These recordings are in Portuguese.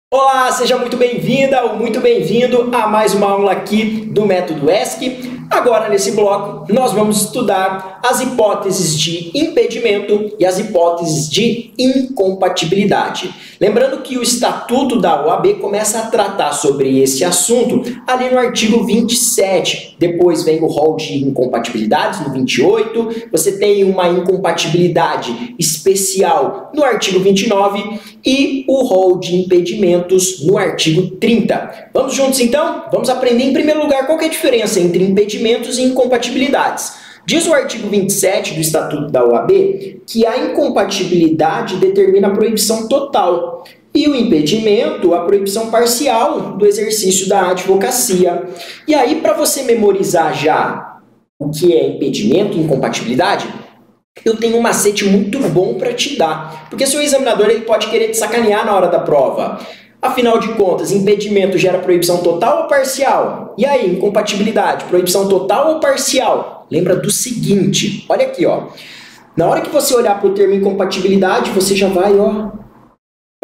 Olá, seja muito bem-vinda ou muito bem-vindo a mais uma aula aqui do Método ESC. Agora, nesse bloco, nós vamos estudar as hipóteses de impedimento e as hipóteses de incompatibilidade. Lembrando que o Estatuto da OAB começa a tratar sobre esse assunto ali no artigo 27. Depois vem o rol de incompatibilidades no 28. Você tem uma incompatibilidade especial no artigo 29 e o rol de impedimentos no artigo 30. Vamos juntos então? Vamos aprender em primeiro lugar qual que é a diferença entre impedimentos e incompatibilidades. Diz o artigo 27 do Estatuto da OAB que a incompatibilidade determina a proibição total e o impedimento a proibição parcial do exercício da advocacia. E aí, para você memorizar já o que é impedimento e incompatibilidade, eu tenho um macete muito bom para te dar, porque seu examinador ele pode querer te sacanear na hora da prova. Afinal de contas, impedimento gera proibição total ou parcial? E aí, incompatibilidade, proibição total ou parcial? Lembra do seguinte, olha aqui, ó. Na hora que você olhar para o termo incompatibilidade, você já vai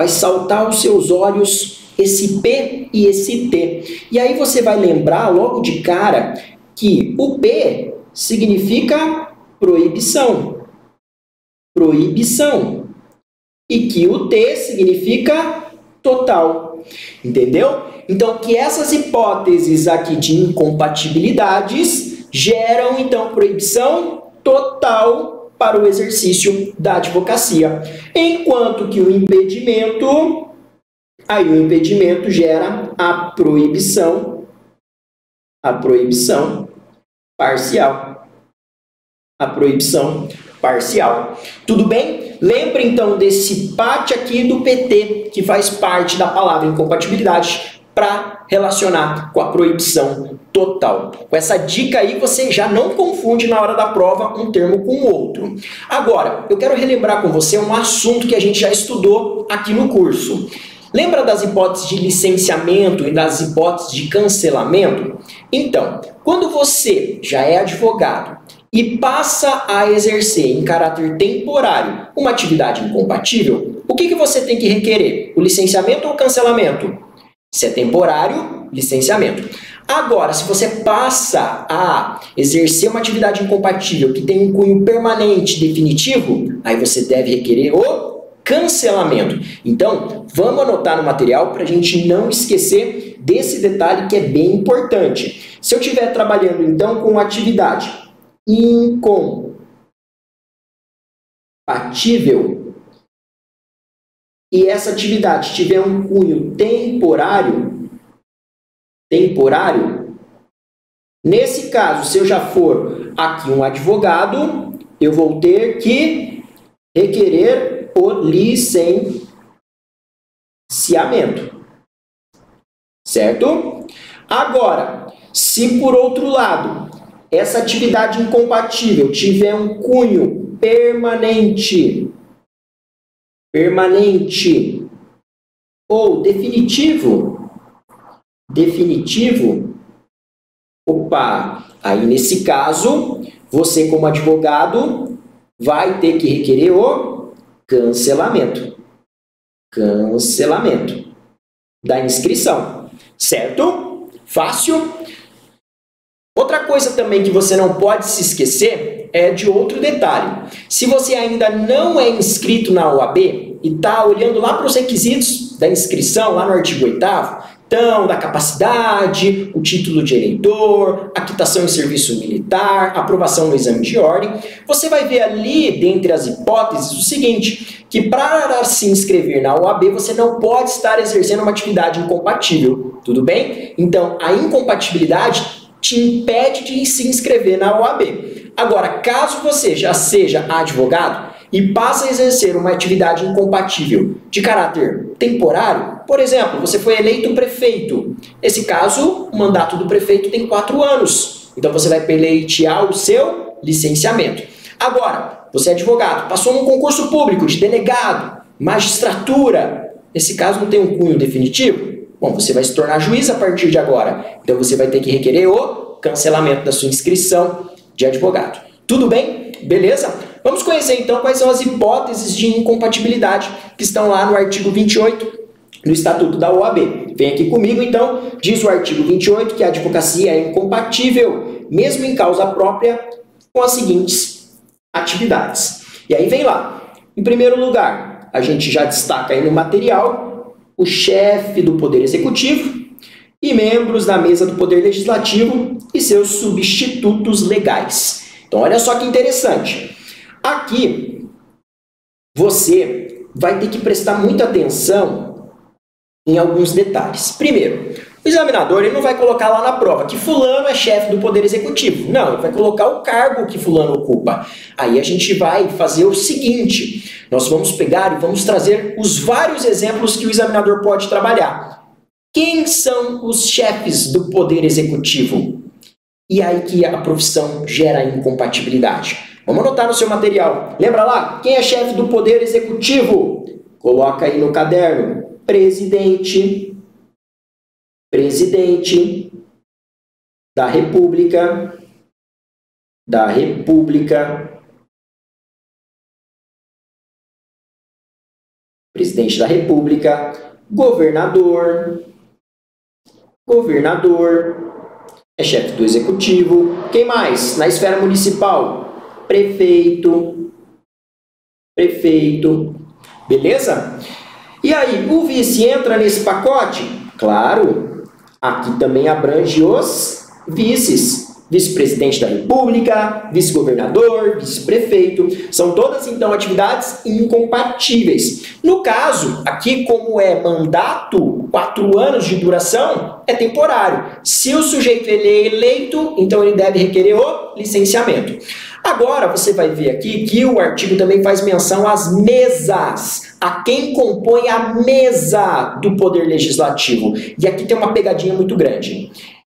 saltar aos seus olhos esse P e esse T. E aí você vai lembrar logo de cara que o P significa proibição. Proibição. E que o T significa total. Entendeu? Então, que essas hipóteses aqui de incompatibilidades geram, então, proibição total para o exercício da advocacia. Enquanto que o impedimento gera a proibição parcial. A proibição parcial. Tudo bem? Lembre então desse parte aqui do PT, que faz parte da palavra incompatibilidade, para relacionar com a proibição total. Com essa dica aí, você já não confunde na hora da prova um termo com o outro. Agora, eu quero relembrar com você um assunto que a gente já estudou aqui no curso. Lembra das hipóteses de licenciamento e das hipóteses de cancelamento? Então, quando você já é advogado e passa a exercer em caráter temporário uma atividade incompatível, o que você tem que requerer? O licenciamento ou o cancelamento? Se é temporário, licenciamento. Agora, se você passa a exercer uma atividade incompatível que tem um cunho permanente, definitivo, aí você deve requerer o cancelamento. Então, vamos anotar no material para a gente não esquecer desse detalhe que é bem importante. Se eu estiver trabalhando, então, com uma atividade incompatível e essa atividade tiver um cunho temporário, nesse caso, se eu já for aqui um advogado, eu vou ter que requerer o licenciamento, certo? Agora, se por outro lado, essa atividade incompatível tiver um cunho permanente ou definitivo, aí nesse caso, você como advogado vai ter que requerer o cancelamento da inscrição, certo? Fácil? Outra coisa também que você não pode se esquecer é de outro detalhe. Se você ainda não é inscrito na OAB e está olhando lá para os requisitos da inscrição, lá no artigo 8º, então, da capacidade, o título de eleitor, a quitação em serviço militar, aprovação no exame de ordem, você vai ver ali, dentre as hipóteses, o seguinte, que para se inscrever na OAB, você não pode estar exercendo uma atividade incompatível, tudo bem? Então, a incompatibilidade te impede de se inscrever na OAB. Agora, caso você já seja advogado e passe a exercer uma atividade incompatível de caráter temporário, por exemplo, você foi eleito prefeito. Nesse caso, o mandato do prefeito tem 4 anos. Então, você vai pleitear o seu licenciamento. Agora, você é advogado, passou num concurso público de delegado, magistratura. Nesse caso, não tem um cunho definitivo? Bom, você vai se tornar juiz a partir de agora. Então, você vai ter que requerer o cancelamento da sua inscrição de advogado. Tudo bem? Beleza? Vamos conhecer, então, quais são as hipóteses de incompatibilidade que estão lá no artigo 28 no Estatuto da OAB. Vem aqui comigo, então, diz o artigo 28 que a advocacia é incompatível, mesmo em causa própria, com as seguintes atividades. E aí vem lá. Em primeiro lugar, a gente já destaca aí no material o chefe do Poder Executivo e membros da mesa do Poder Legislativo e seus substitutos legais. Então, olha só que interessante. Aqui, você vai ter que prestar muita atenção em alguns detalhes. Primeiro, o examinador ele não vai colocar lá na prova que fulano é chefe do Poder Executivo. Não, ele vai colocar o cargo que fulano ocupa. Aí a gente vai fazer o seguinte, nós vamos pegar e vamos trazer os vários exemplos que o examinador pode trabalhar. Quem são os chefes do Poder Executivo? E aí que a profissão gera incompatibilidade. Vamos anotar no seu material. Lembra lá? Quem é chefe do Poder Executivo? Coloca aí no caderno. Presidente da República, presidente da República, governador, é chefe do Executivo. Quem mais? Na esfera municipal, prefeito, beleza? E aí, o vice entra nesse pacote? Claro, aqui também abrange os vices. Vice-presidente da República, vice-governador, vice-prefeito. São todas, então, atividades incompatíveis. No caso, aqui, como é mandato, 4 anos de duração, é temporário. Se o sujeito ele é eleito, então ele deve requerer o licenciamento. Agora, você vai ver aqui que o artigo também faz menção às mesas, a quem compõe a mesa do Poder Legislativo. E aqui tem uma pegadinha muito grande.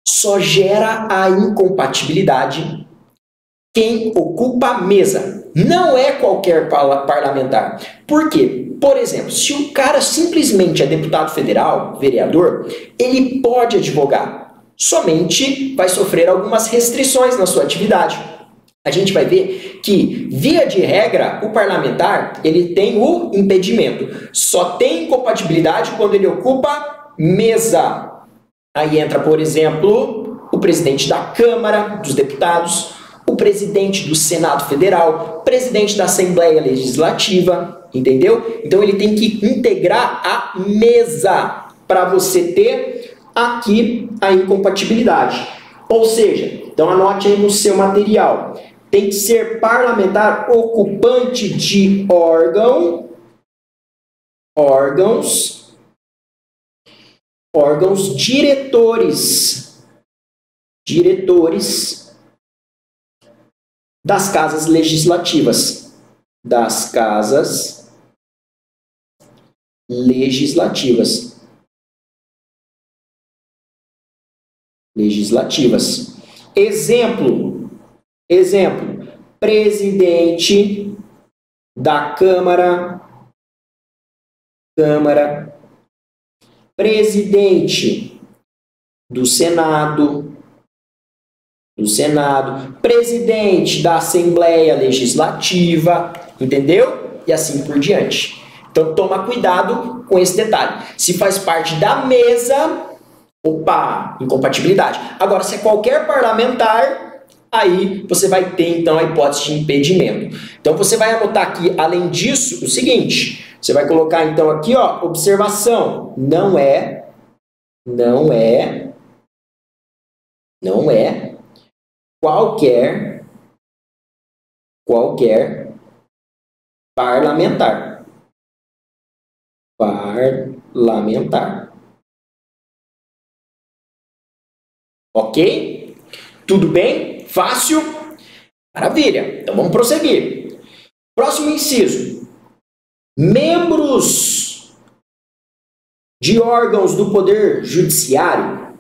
Só gera a incompatibilidade quem ocupa a mesa. Não é qualquer parlamentar. Por quê? Por exemplo, se o cara simplesmente é deputado federal, vereador, ele pode advogar. Somente vai sofrer algumas restrições na sua atividade. A gente vai ver que, via de regra, o parlamentar ele tem o impedimento. Só tem incompatibilidade quando ele ocupa mesa. Aí entra, por exemplo, o presidente da Câmara dos Deputados, o presidente do Senado Federal, presidente da Assembleia Legislativa, entendeu? Então ele tem que integrar a mesa para você ter aqui a incompatibilidade. Ou seja, então anote aí no seu material, tem que ser parlamentar ocupante de órgãos diretores das casas legislativas. Exemplo, presidente da Câmara, presidente do Senado, presidente da Assembleia Legislativa, entendeu? E assim por diante. Então toma cuidado com esse detalhe. Se faz parte da mesa, opa, incompatibilidade. Agora, se é qualquer parlamentar, aí você vai ter então a hipótese de impedimento. Então você vai anotar aqui, além disso, o seguinte, você vai colocar então aqui, ó, observação, não é qualquer parlamentar. Ok? Tudo bem? Fácil? Maravilha. Então vamos prosseguir. Próximo inciso. Membros de órgãos do Poder Judiciário,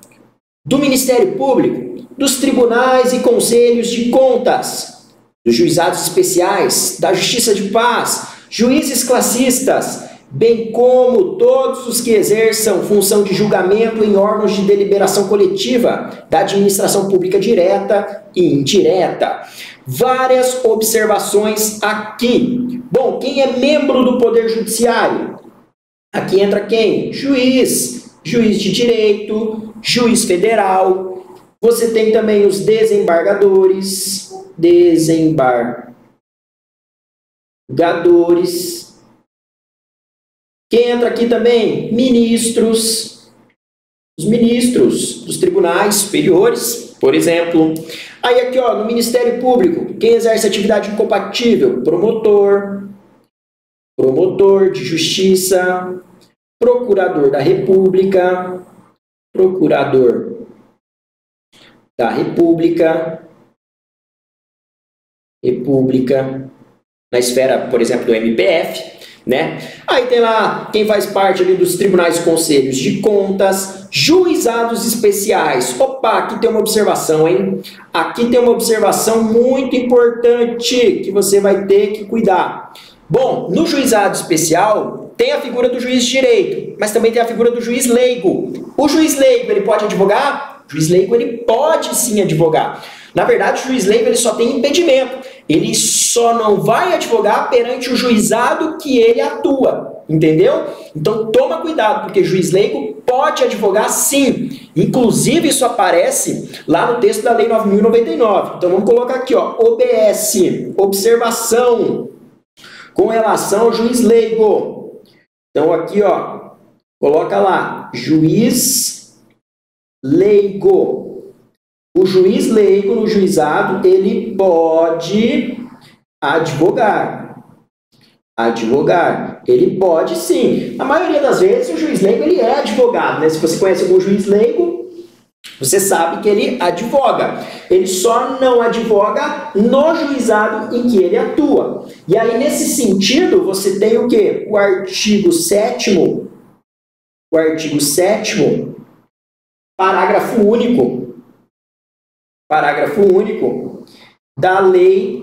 do Ministério Público, dos tribunais e conselhos de contas, dos juizados especiais, da Justiça de Paz, juízes classistas, bem como todos os que exerçam função de julgamento em órgãos de deliberação coletiva, da administração pública direta e indireta. Várias observações aqui. Bom, quem é membro do Poder Judiciário? Aqui entra quem? Juiz, juiz de direito, juiz federal. Você tem também os desembargadores, Quem entra aqui também? Ministros, os ministros dos tribunais superiores, por exemplo. Aí aqui, ó, no Ministério Público, quem exerce atividade incompatível? Promotor de justiça, procurador da República, na esfera, por exemplo, do MPF, né? Aí tem lá quem faz parte ali dos tribunais e conselhos de contas, juizados especiais. Opa, aqui tem uma observação, hein? Aqui tem uma observação muito importante que você vai ter que cuidar. Bom, no juizado especial tem a figura do juiz de direito, mas também tem a figura do juiz leigo. O juiz leigo, ele pode advogar? O juiz leigo, ele pode sim advogar. Na verdade, o juiz leigo, ele só tem impedimento. Ele só não vai advogar perante o juizado que ele atua, entendeu? Então, toma cuidado, porque juiz leigo pode advogar sim. Inclusive, isso aparece lá no texto da Lei 9.099. Então, vamos colocar aqui, ó, OBS, observação com relação ao juiz leigo. Então, aqui, ó, coloca lá, juiz leigo. O juiz leigo no juizado, ele pode advogar. Ele pode sim. Na maioria das vezes, o juiz leigo, ele é advogado, né? Se você conhece algum juiz leigo, você sabe que ele advoga. Ele só não advoga no juizado em que ele atua. E aí, nesse sentido, você tem o quê? O artigo 7º, parágrafo único da Lei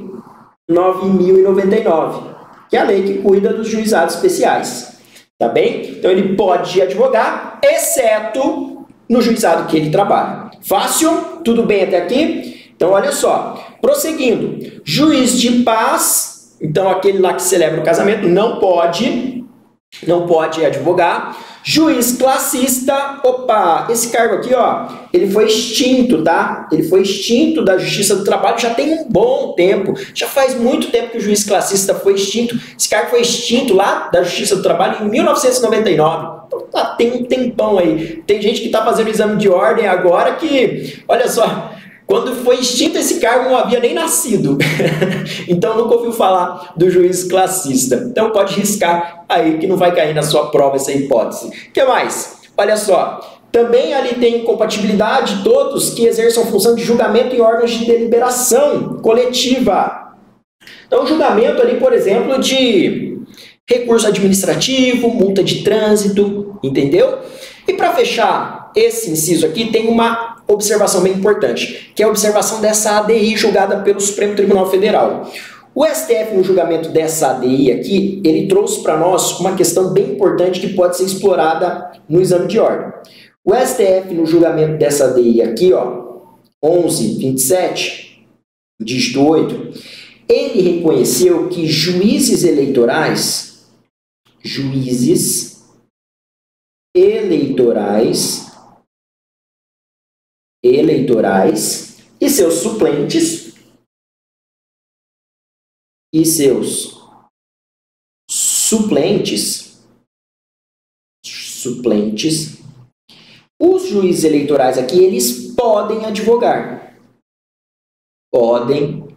9.099, que é a lei que cuida dos juizados especiais. Tá bem? Então, ele pode advogar, exceto no juizado que ele trabalha. Fácil? Tudo bem até aqui? Então, olha só. Prosseguindo. Juiz de paz, então aquele lá que celebra o casamento, não pode advogar. Juiz classista, opa, esse cargo aqui, ó, ele foi extinto, tá? Ele foi extinto da Justiça do Trabalho já tem um bom tempo. Já faz muito tempo que o juiz classista foi extinto. Esse cargo foi extinto lá da Justiça do Trabalho em 1999. Então tá, tem um tempão aí. Tem gente que tá fazendo exame de ordem agora que, olha só, quando foi extinto esse cargo não havia nem nascido. Então nunca ouviu falar do juiz classista. Então pode riscar aí que não vai cair na sua prova essa hipótese. O que mais? Olha só. Também ali tem incompatibilidade todos que exerçam função de julgamento em órgãos de deliberação coletiva. Então julgamento ali, por exemplo, de recurso administrativo, multa de trânsito, entendeu? E para fechar esse inciso aqui, tem uma observação bem importante, que é a observação dessa ADI julgada pelo Supremo Tribunal Federal. O STF, no julgamento dessa ADI aqui, ele trouxe para nós uma questão bem importante que pode ser explorada no exame de ordem. O STF, no julgamento dessa ADI aqui, ó, 11.27, dígito 8, ele reconheceu que juízes eleitorais e seus suplentes os juízes eleitorais aqui, eles podem advogar. Podem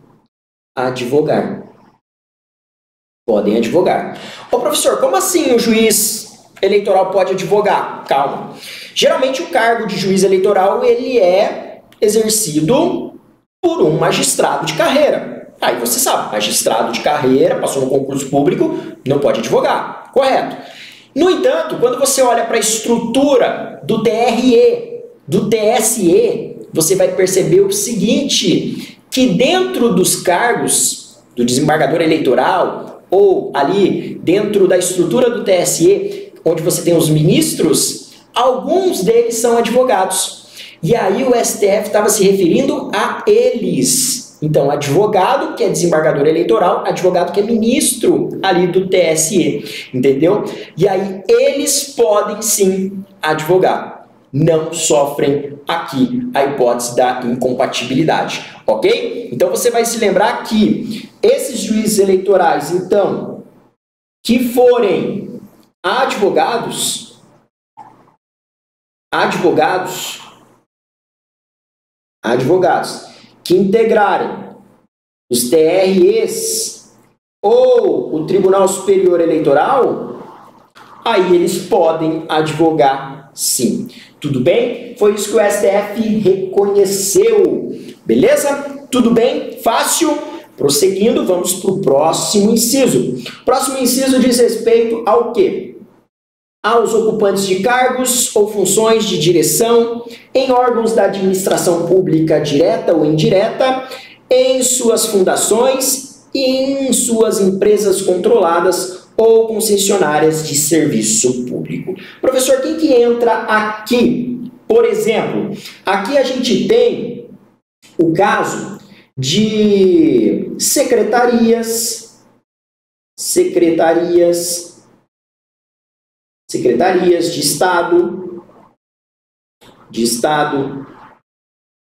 advogar. Ô professor, como assim o juiz eleitoral pode advogar? Calma. Geralmente o cargo de juiz eleitoral, ele é exercido por um magistrado de carreira. Aí você sabe, magistrado de carreira, passou no concurso público, não pode advogar. Correto. No entanto, quando você olha para a estrutura do TRE, do TSE, você vai perceber o seguinte, que dentro dos cargos do desembargador eleitoral, ou ali dentro da estrutura do TSE, onde você tem os ministros, alguns deles são advogados. E aí o STF estava se referindo a eles. Então, advogado que é desembargador eleitoral, advogado que é ministro ali do TSE, entendeu? E aí eles podem sim advogar, não sofrem aqui a hipótese da incompatibilidade, ok? Então você vai se lembrar que esses juízes eleitorais, então, que forem advogados que integrarem os TREs ou o Tribunal Superior Eleitoral, aí eles podem advogar sim. Tudo bem? Foi isso que o STF reconheceu. Beleza? Tudo bem? Fácil? Prosseguindo, vamos para o próximo inciso. O próximo inciso diz respeito ao quê? Aos ocupantes de cargos ou funções de direção em órgãos da administração pública direta ou indireta, em suas fundações e em suas empresas controladas ou concessionárias de serviço público. Professor, quem que entra aqui? Por exemplo, aqui a gente tem o caso de secretarias de Estado.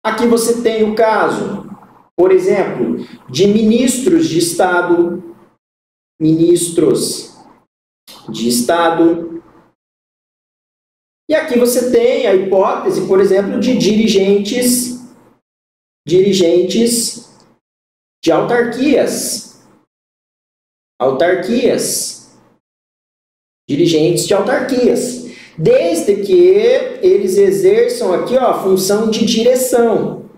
Aqui você tem o caso, por exemplo, de ministros de Estado. E aqui você tem a hipótese, por exemplo, de dirigentes de autarquias. Dirigentes de autarquias. Desde que eles exerçam aqui, ó, a função de direção,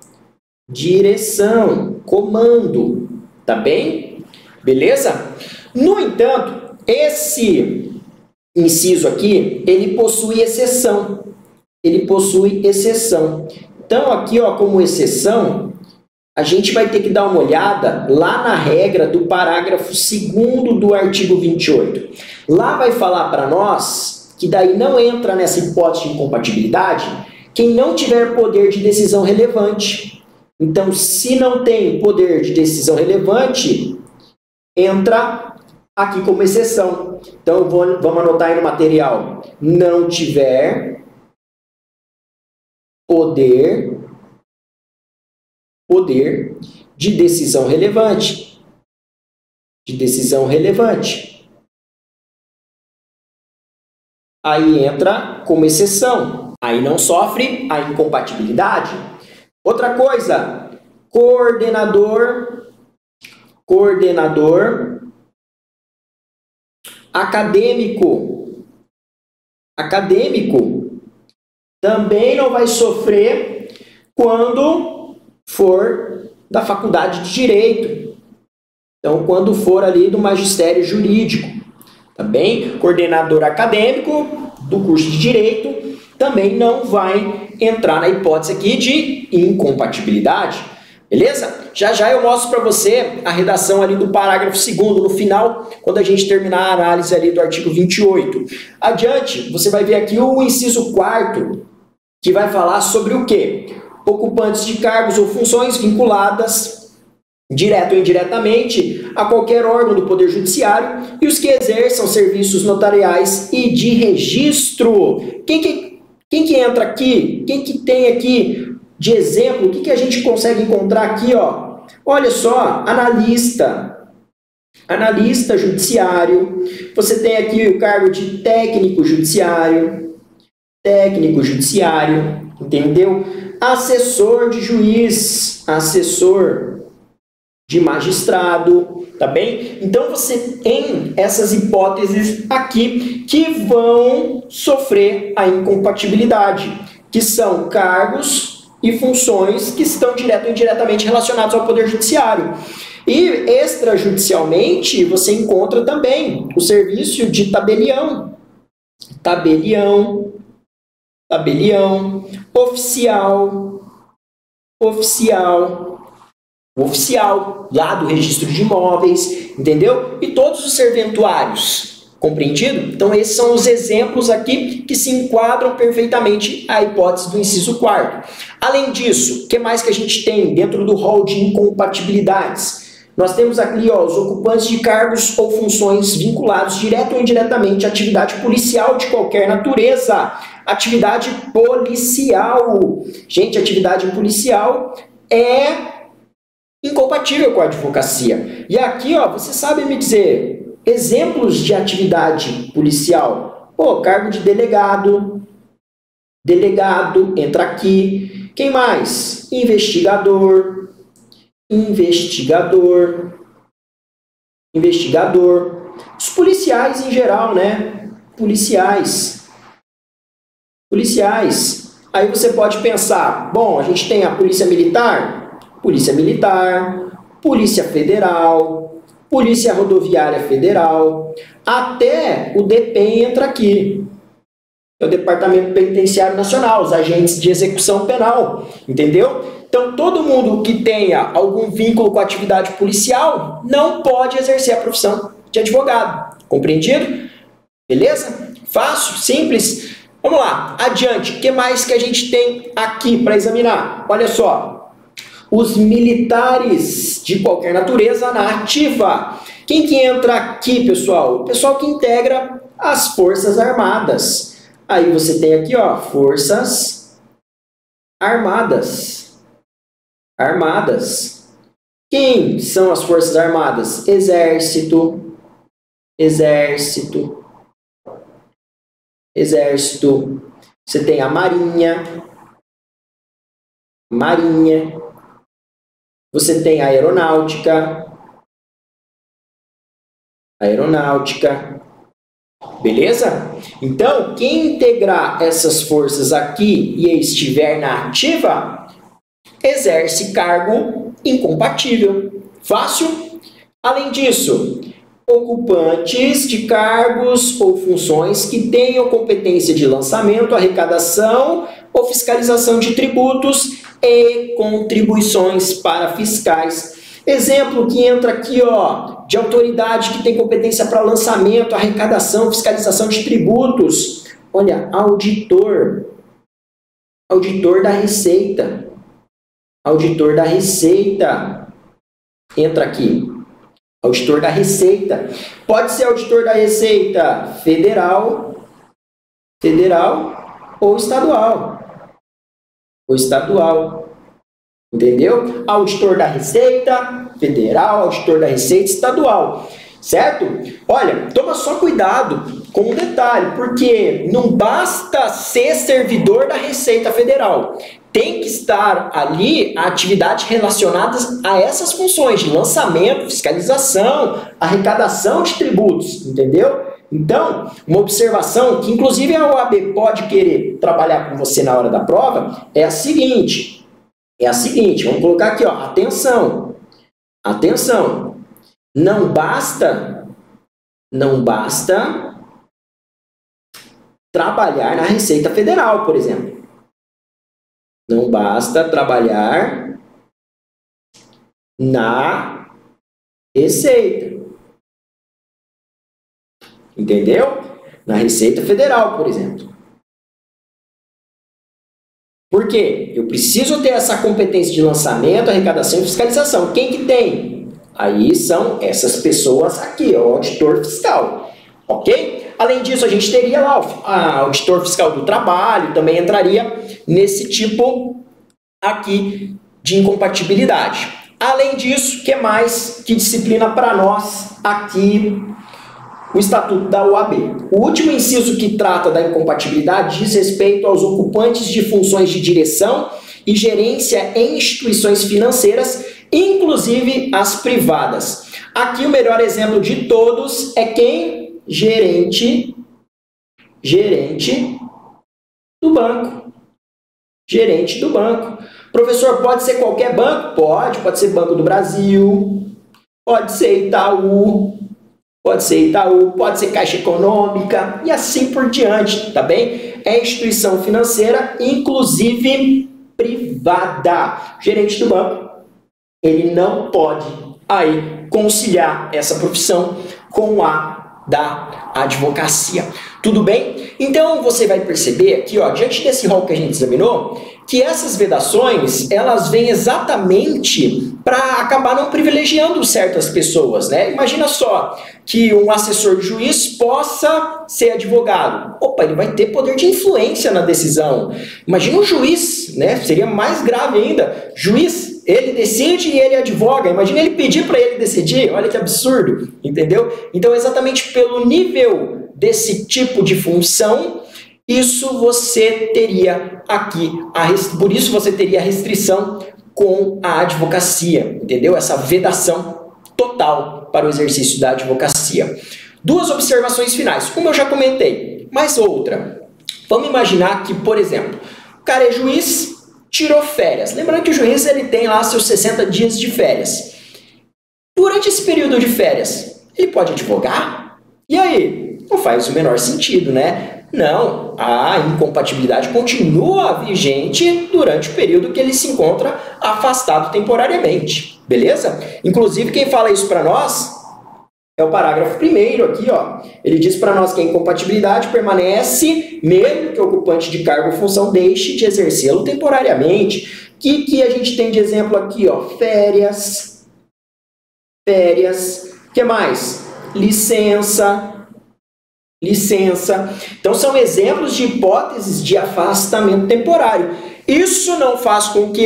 comando, tá bem? Beleza? No entanto, esse inciso aqui, ele possui exceção. Então, aqui, ó, como exceção, a gente vai ter que dar uma olhada lá na regra do parágrafo 2º do artigo 28. Lá vai falar para nós que daí não entra nessa hipótese de incompatibilidade quem não tiver poder de decisão relevante. Então, se não tem poder de decisão relevante, entra aqui como exceção. Então, vamos anotar aí no material. Não tiver poder de decisão relevante. Aí entra como exceção. Aí não sofre a incompatibilidade. Outra coisa, coordenador acadêmico também não vai sofrer quando for da faculdade de Direito. Então, quando for ali do magistério jurídico, tá bem? Coordenador acadêmico do curso de Direito também não vai entrar na hipótese aqui de incompatibilidade, beleza? Já eu mostro para você a redação ali do parágrafo 2º, no final, quando a gente terminar a análise ali do artigo 28. Adiante, você vai ver aqui o inciso 4º, que vai falar sobre o quê? Ocupantes de cargos ou funções vinculadas, direto ou indiretamente, a qualquer órgão do Poder Judiciário e os que exerçam serviços notariais e de registro. Quem que entra aqui? Quem que tem aqui de exemplo? O que a gente consegue encontrar aqui, ó? Olha só, analista judiciário. Você tem aqui o cargo de técnico judiciário, entendeu? Assessor de juiz, assessor de magistrado, tá bem? Então você tem essas hipóteses aqui que vão sofrer a incompatibilidade, que são cargos e funções que estão direto ou indiretamente relacionados ao Poder Judiciário. E extrajudicialmente você encontra também o serviço de tabelião, oficial lá do registro de imóveis, entendeu? E todos os serventuários Compreendido? Então, esses são os exemplos aqui que se enquadram perfeitamente à hipótese do inciso 4º. Além disso, o que mais que a gente tem dentro do rol de incompatibilidades? Nós temos aqui os ocupantes de cargos ou funções vinculados direto ou indiretamente à atividade policial de qualquer natureza. Atividade policial. Gente, atividade policial é incompatível com a advocacia. E aqui, você sabe me dizer exemplos de atividade policial? Cargo de delegado. Delegado, entra aqui. Quem mais? Investigador. Investigador. Os policiais em geral, né? Policiais. Aí você pode pensar, bom, a gente tem a Polícia Militar, Polícia Federal, Polícia Rodoviária Federal, até o DPEM entra aqui. É o Departamento Penitenciário Nacional, os agentes de execução penal, entendeu? Então, todo mundo que tenha algum vínculo com a atividade policial não pode exercer a profissão de advogado. Compreendido? Beleza? Fácil, simples. Vamos lá, adiante. O que mais que a gente tem aqui para examinar? Olha só. Os militares de qualquer natureza na ativa. Quem que entra aqui, pessoal? O pessoal que integra as Forças Armadas. Aí você tem aqui, Forças Armadas. Quem são as Forças Armadas? Exército. Você tem a Marinha. Você tem a Aeronáutica. Beleza? Então, quem integrar essas forças aqui e estiver na ativa, exerce cargo incompatível. Fácil? Além disso, ocupantes de cargos ou funções que tenham competência de lançamento, arrecadação ou fiscalização de tributos e contribuições para fiscais. Exemplo que entra aqui, de autoridade que tem competência para lançamento, arrecadação, fiscalização de tributos. Olha, auditor da Receita. Entra aqui. Auditor da Receita. Pode ser auditor da Receita federal ou estadual. Entendeu? Auditor da Receita federal, auditor da Receita estadual. Certo? Olha, toma só cuidado com um detalhe, porque não basta ser servidor da Receita Federal. Tem que estar ali atividades relacionadas a essas funções de lançamento, fiscalização, arrecadação de tributos, entendeu? Então, uma observação que inclusive a OAB pode querer trabalhar com você na hora da prova é a seguinte, vamos colocar aqui, atenção, não basta trabalhar na Receita Federal, por exemplo. Não basta trabalhar na Receita. Entendeu? Na Receita Federal, por exemplo. Por quê? Eu preciso ter essa competência de lançamento, arrecadação e fiscalização. Quem que tem? Aí são essas pessoas aqui, o auditor fiscal. Ok? Além disso, a gente teria lá o auditor fiscal do trabalho, também entraria nesse tipo aqui de incompatibilidade. Além disso, o que mais que disciplina para nós aqui o Estatuto da OAB? O último inciso que trata da incompatibilidade diz respeito aos ocupantes de funções de direção e gerência em instituições financeiras, inclusive as privadas. Aqui o melhor exemplo de todos é quem? Gerente do banco. Gerente do banco. Professor, pode ser qualquer banco? Pode ser Banco do Brasil, pode ser Itaú, pode ser Caixa Econômica e assim por diante, tá bem? É instituição financeira, inclusive privada. Gerente do banco, ele não pode aí conciliar essa profissão com a da advocacia. Tudo bem? Então você vai perceber aqui, ó, diante desse rol que a gente examinou, que essas vedações, elas vêm exatamente para acabar não privilegiando certas pessoas, né? Imagina só que um assessor de juiz possa ser advogado. Opa, ele vai ter poder de influência na decisão. Imagina um juiz, né? Seria mais grave ainda. Juiz, ele decide e ele advoga. Imagina ele pedir para ele decidir. Olha que absurdo, entendeu? Então, exatamente pelo nível desse tipo de função, isso você teria aqui, por isso você teria a restrição com a advocacia, entendeu? Essa vedação total para o exercício da advocacia. Duas observações finais. Uma eu já comentei, mas outra. Vamos imaginar que, por exemplo, o cara é juiz, tirou férias. Lembrando que o juiz ele tem lá seus 60 dias de férias. Durante esse período de férias, ele pode advogar? E aí? Não faz o menor sentido, né? Não, a incompatibilidade continua vigente durante o período que ele se encontra afastado temporariamente, beleza? Inclusive, quem fala isso para nós é o parágrafo 1º aqui, ó. Ele diz para nós que a incompatibilidade permanece mesmo que o ocupante de cargo ou função deixe de exercê-lo temporariamente. O que a gente tem de exemplo aqui, ó? Férias. O que mais? Licença. Então, são exemplos de hipóteses de afastamento temporário. Isso não faz com que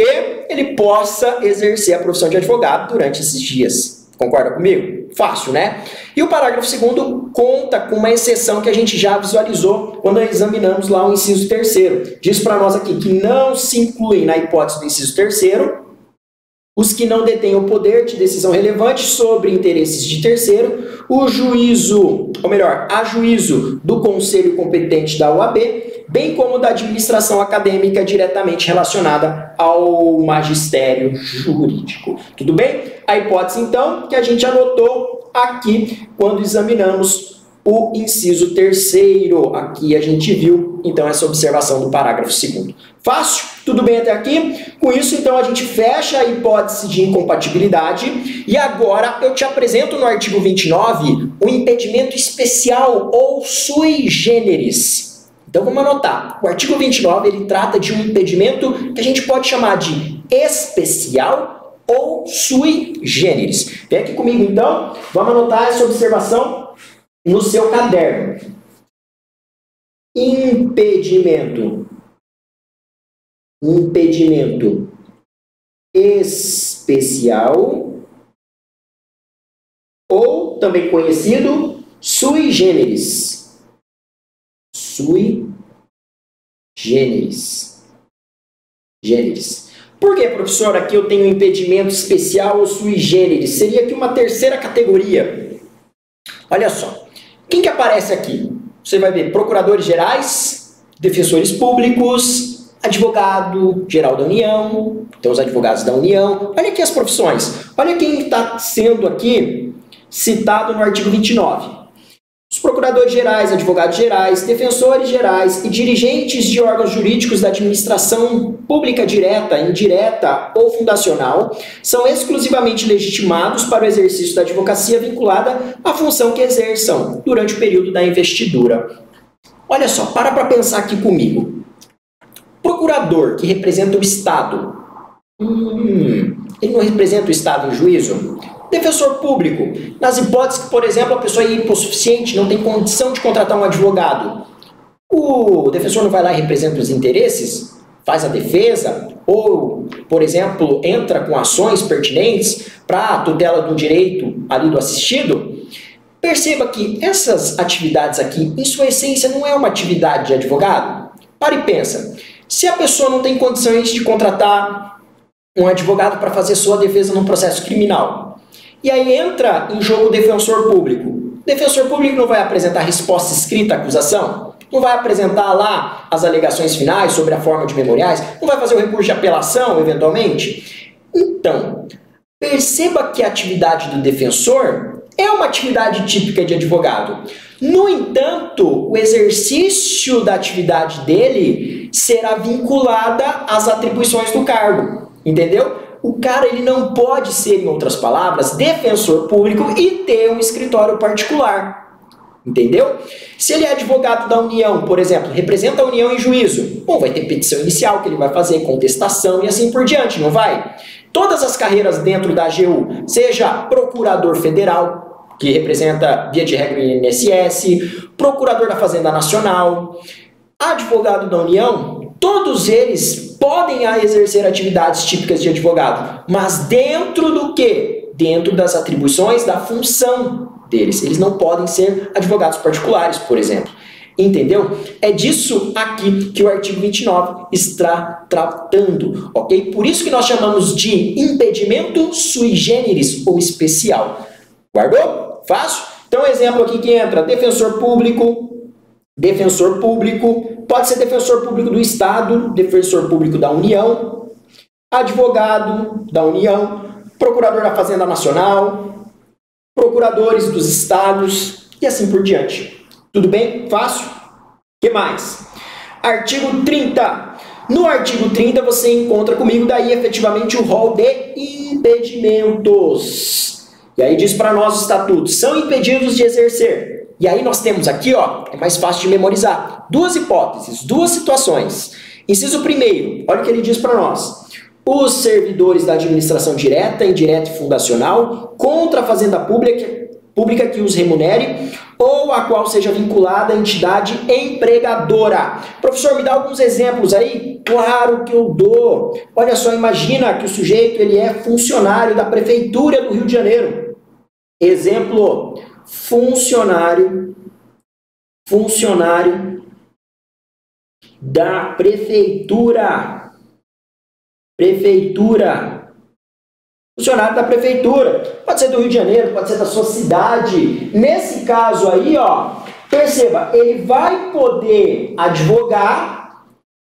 ele possa exercer a profissão de advogado durante esses dias. Concorda comigo? Fácil, né? E o parágrafo 2º conta com uma exceção que a gente já visualizou quando examinamos lá o inciso 3º. Diz para nós aqui que não se incluem na hipótese do inciso 3º os que não detêm o poder de decisão relevante sobre interesses de terceiro, o juízo, ou melhor, a juízo do conselho competente da OAB, bem como da administração acadêmica diretamente relacionada ao magistério jurídico. Tudo bem? A hipótese, então, que a gente anotou aqui quando examinamos o inciso 3º. Aqui a gente viu, então, essa observação do parágrafo 2º. Fácil? Tudo bem até aqui? Com isso, então, a gente fecha a hipótese de incompatibilidade e agora eu te apresento no artigo 29 o impedimento especial ou sui generis. Então, vamos anotar. O artigo 29, ele trata de um impedimento que a gente pode chamar de especial ou sui generis. Vem aqui comigo, então. Vamos anotar essa observação no seu caderno. Impedimento especial, ou também conhecido sui generis. Por que, professor, aqui eu tenho impedimento especial ou sui generis? Seria aqui uma terceira categoria. Olha só, quem que aparece aqui? Você vai ver procuradores gerais, defensores públicos, advogado geral da União, então os advogados da União. Olha aqui as profissões. Olha quem está sendo aqui citado no artigo 29. Os procuradores gerais, advogados gerais, defensores gerais e dirigentes de órgãos jurídicos da administração pública direta, indireta ou fundacional são exclusivamente legitimados para o exercício da advocacia vinculada à função que exerçam durante o período da investidura. Olha só, para pensar aqui comigo. Procurador que representa o Estado, ele não representa o Estado em juízo? Defensor público, nas hipóteses que, por exemplo, a pessoa é hipossuficiente, não tem condição de contratar um advogado, o defensor não vai lá e representa os interesses, faz a defesa, ou, por exemplo, entra com ações pertinentes para a tutela do direito ali do assistido? Perceba que essas atividades aqui, em sua essência, não é uma atividade de advogado. Para e pensa. Se a pessoa não tem condições de contratar um advogado para fazer sua defesa num processo criminal, e aí entra em jogo o defensor público. O defensor público não vai apresentar resposta escrita à acusação? Não vai apresentar lá as alegações finais sobre a forma de memoriais? Não vai fazer o recurso de apelação, eventualmente? Então, perceba que a atividade do defensor é uma atividade típica de advogado. No entanto, o exercício da atividade dele será vinculada às atribuições do cargo, entendeu? O cara ele não pode ser, em outras palavras, defensor público e ter um escritório particular. Entendeu? Se ele é advogado da União, por exemplo, representa a União em juízo, bom, vai ter petição inicial que ele vai fazer, contestação e assim por diante, não vai? Todas as carreiras dentro da AGU, seja procurador federal, que representa, via de regra, o INSS, procurador da Fazenda Nacional, advogado da União, todos eles podem exercer atividades típicas de advogado, mas dentro do quê? Dentro das atribuições da função deles. Eles não podem ser advogados particulares, por exemplo. Entendeu? É disso aqui que o artigo 29 está tratando, ok? Por isso que nós chamamos de impedimento sui generis ou especial. Guardou? Fácil? Então, exemplo aqui que entra defensor público, pode ser defensor público do Estado, defensor público da União, advogado da União, procurador da Fazenda Nacional, procuradores dos estados e assim por diante. Tudo bem? Fácil? O que mais? Artigo 30. No artigo 30 você encontra comigo daí efetivamente o rol de impedimentos. E aí diz para nós o estatuto, são impedidos de exercer. E aí nós temos aqui, ó, é mais fácil de memorizar, duas hipóteses, duas situações. Inciso primeiro, olha o que ele diz para nós. Os servidores da administração direta, indireta e fundacional contra a fazenda pública que os remunere ou a qual seja vinculada a entidade empregadora. Professor, me dá alguns exemplos aí? Claro que eu dou. Olha só, imagina que o sujeito ele é funcionário da Prefeitura do Rio de Janeiro. Exemplo, funcionário da Prefeitura. Funcionário da Prefeitura. Pode ser do Rio de Janeiro, pode ser da sua cidade. Nesse caso aí, ó, perceba, ele vai poder advogar,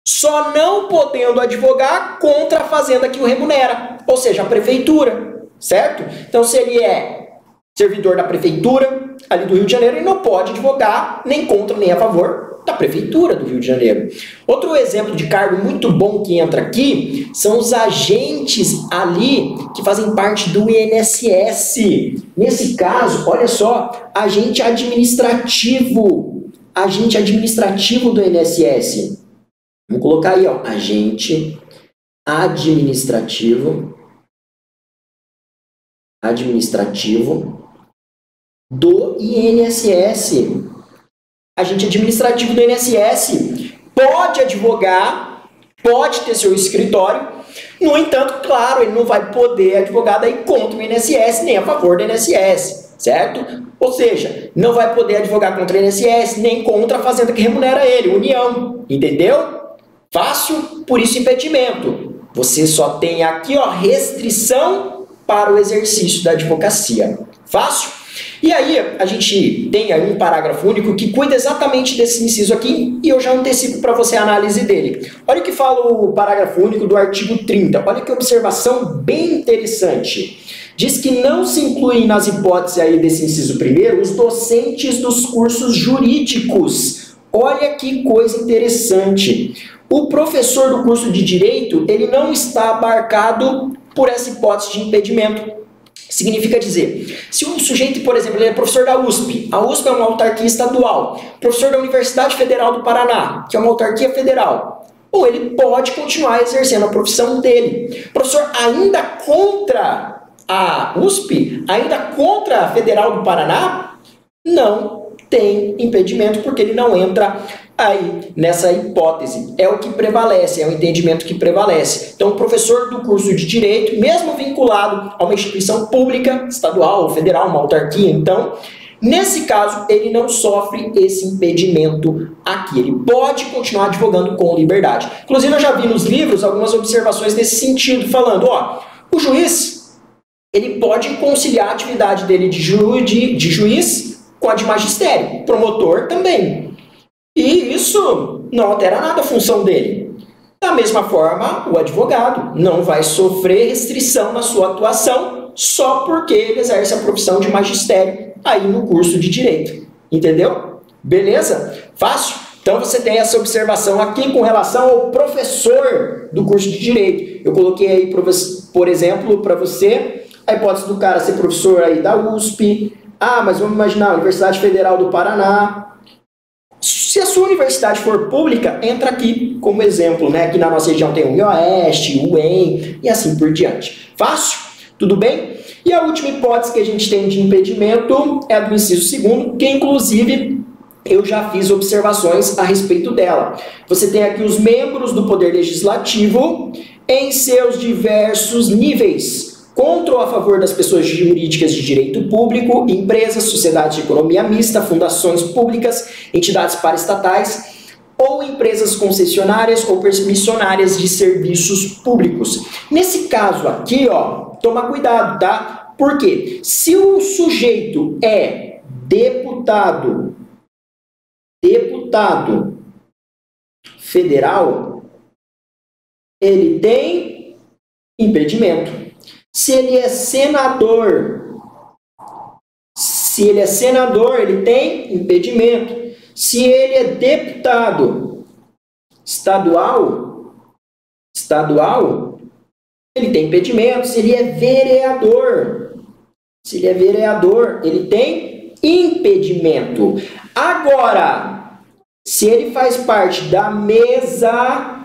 só não podendo advogar contra a fazenda que o remunera, ou seja, a Prefeitura, certo? Então, se ele é servidor da Prefeitura, ali do Rio de Janeiro, ele não pode advogar nem contra nem a favor da Prefeitura do Rio de Janeiro. Outro exemplo de cargo muito bom que entra aqui são os agentes ali que fazem parte do INSS. Nesse caso, olha só, agente administrativo do INSS. Vamos colocar aí, ó, agente administrativo do INSS. Agente administrativo do INSS pode advogar, pode ter seu escritório, no entanto, claro, ele não vai poder advogar daí contra o INSS, nem a favor do INSS, certo? Ou seja, não vai poder advogar contra o INSS, nem contra a fazenda que remunera ele, União, entendeu? Fácil, por isso impedimento. Você só tem aqui, ó, restrição para o exercício da advocacia. Fácil? E aí, a gente tem aí um parágrafo único que cuida exatamente desse inciso aqui, e eu já antecipo para você a análise dele. Olha o que fala o parágrafo único do artigo 30. Olha que observação bem interessante. Diz que não se incluem nas hipóteses aí desse inciso primeiro os docentes dos cursos jurídicos. Olha que coisa interessante. O professor do curso de Direito, ele não está abarcado por essa hipótese de impedimento. Significa dizer, se um sujeito, por exemplo, ele é professor da USP, a USP é uma autarquia estadual, professor da Universidade Federal do Paraná, que é uma autarquia federal, ou ele pode continuar exercendo a profissão dele. Professor, ainda contra a USP, ainda contra a Federal do Paraná, não tem impedimento, porque ele não entra aí nessa hipótese. É o que prevalece, é o entendimento que prevalece. Então, o professor do curso de Direito, mesmo vinculado a uma instituição pública, estadual ou federal, uma autarquia, então, nesse caso, ele não sofre esse impedimento aqui. Ele pode continuar advogando com liberdade. Inclusive, eu já vi nos livros algumas observações nesse sentido, falando, ó, o juiz, ele pode conciliar a atividade dele de juiz com a de magistério, promotor também. E isso não altera nada a função dele. Da mesma forma, o advogado não vai sofrer restrição na sua atuação só porque ele exerce a profissão de magistério aí no curso de Direito. Entendeu? Beleza? Fácil? Então você tem essa observação aqui com relação ao professor do curso de Direito. Eu coloquei aí, por exemplo, para você a hipótese do cara ser professor aí da USP, Ah, mas vamos imaginar a Universidade Federal do Paraná. Se a sua universidade for pública, entra aqui como exemplo, né? Aqui na nossa região tem o UniOeste, o UEM e assim por diante. Fácil? Tudo bem? E a última hipótese que a gente tem de impedimento é a do inciso 2º, que inclusive eu já fiz observações a respeito dela. Você tem aqui os membros do Poder Legislativo em seus diversos níveis, contra ou a favor das pessoas jurídicas de direito público, empresas, sociedades de economia mista, fundações públicas, entidades paraestatais ou empresas concessionárias ou permissionárias de serviços públicos. Nesse caso aqui, ó, toma cuidado, tá? Porque se o sujeito é deputado federal, ele tem impedimento. Se ele é senador, ele tem impedimento. Se ele é deputado estadual, ele tem impedimento. Se ele é vereador, ele tem impedimento. Agora, se ele faz parte da mesa,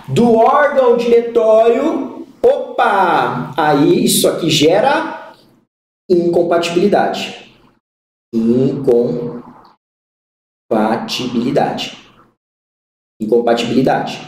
do órgão diretório, aí isso aqui gera incompatibilidade. Incompatibilidade.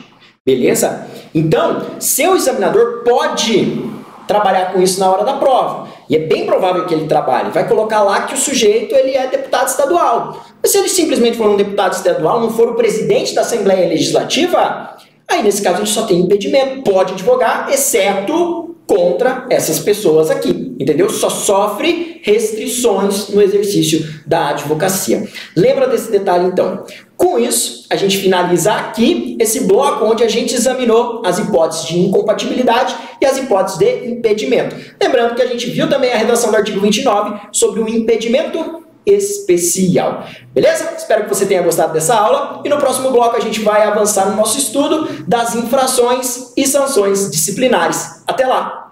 Beleza? Então, seu examinador pode trabalhar com isso na hora da prova. E é bem provável que ele trabalhe. Vai colocar lá que o sujeito ele é deputado estadual. Mas se ele simplesmente for um deputado estadual, não for o presidente da Assembleia Legislativa, aí nesse caso a gente só tem impedimento. Pode advogar, exceto contra essas pessoas aqui, entendeu? Só sofre restrições no exercício da advocacia. Lembra desse detalhe, então? Com isso, a gente finaliza aqui esse bloco onde a gente examinou as hipóteses de incompatibilidade e as hipóteses de impedimento. Lembrando que a gente viu também a redação do artigo 29 sobre o impedimento especial. Beleza? Espero que você tenha gostado dessa aula e no próximo bloco a gente vai avançar no nosso estudo das infrações e sanções disciplinares. Até lá!